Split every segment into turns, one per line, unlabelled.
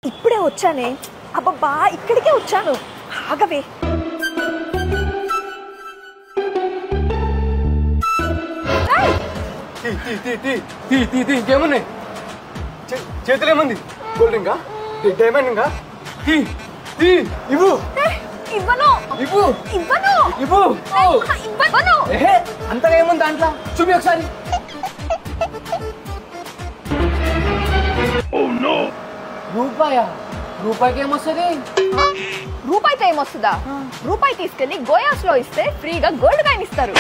ఇప్పుడే వచ్చానే. అబ్బబ్బా ఇక్కడికే వచ్చాను. ఆగవే.
ఇంకేమున్నాయి చేతులు? ఏముంది? కూల్ డ్రింకా? డైమండ్ ఇంకా? ఇవ్వు.
ఇవ్వను.
ఇవ్వు.
ఇవ్వను.
ఇవ్వు.
ఇవ్వను.
అంతగా ఏముంది దాంట్లో? చూపి ఒకసారి. రూపాయికి ఏమొస్తుంది?
రూపాయితో ఏమొస్తుందా? రూపాయి తీసుకెళ్లి గోయాస్ లో ఇస్తే ఫ్రీగా గోల్డ్ కాయిన్ ఇస్తారు.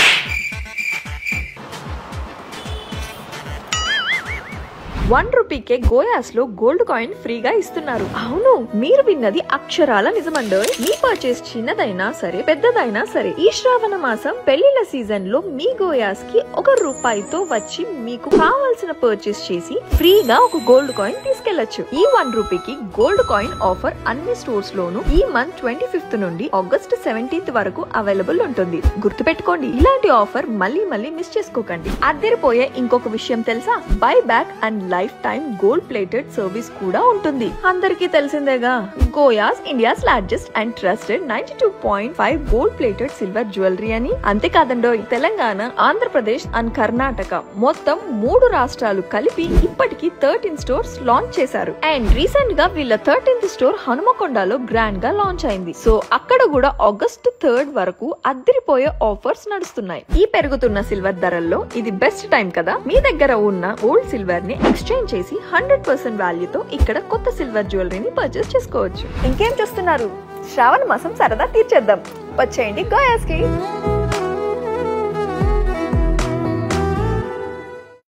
₹1 గోయాస్ లో గోల్డ్ కాయిన్ ఫ్రీగా ఇస్తున్నారు. అవును, మీరు విన్నది అక్షరాల నిజమండోయ్. మీ పర్చేస్ చిన్నదైనా సరే పెద్దదైనా సరే ఈ శ్రావణ మాసం పెళ్లిళ్ల సీజన్ లో మీ గోయాస్ కి ₹1తో వచ్చి మీకు కావాల్సిన పర్చేస్ చేసి ఫ్రీగా ఒక గోల్డ్ కాయిన్ తీసుకెళ్లొచ్చు. ఈ ₹1 గోల్డ్ కాయిన్ ఆఫర్ అన్ని స్టోర్స్ లోను ఈ మంత్ 25th నుండి ఆగస్ట్ 17th వరకు అవైలబుల్ ఉంటుంది. గుర్తుపెట్టుకోండి, ఇలాంటి ఆఫర్ మళ్ళీ మిస్ చేసుకోకండి. అద్దరిపోయే ఇంకొక విషయం తెలుసా? Buy back and life time gold plated service కూడా ఉంటుంది. అందరికీ తెలిసిందేగా, Goyaz India's largest and trusted 92.5 gold plated silver jewellery అని. అంతేకాదండోయ్, తెలంగాణ, ఆంధ్రప్రదేశ్ అండ్ కర్ణాటక మొత్తం 3 రాష్ట్రాలు కలిపి ఇప్పటికి 13 స్టోర్స్ లాంచ్ చేశారు. అండ్ రీసెంట్ గా వీళ్ళ 13th స్టోర్ హనుమకొండలో గ్రాండ్ గా లాంచ్ అయింది. సో అక్కడ కూడా ఆగస్ట్ 3rd వరకు అద్దరిపోయే ఆఫర్స్ నడుస్తున్నాయి. ఈ పెరుగుతున్న సిల్వర్ ధరల్లో ఇది బెస్ట్ టైం కదా. మీ దగ్గర ఉన్న ఓల్డ్ సిల్వర్ ని ఎక్స్చేంజ్ చేసి 100% వాల్యూతో ఇక్కడ కొత్త సిల్వర్ జ్యువెలరీని పర్చేస్ చేసుకోవచ్చు. ఇంకేం చూస్తున్నారు? శ్రావణ మాసం సరదా తీర్చేద్దాం. వచ్చేయండి గోయాస్ కి.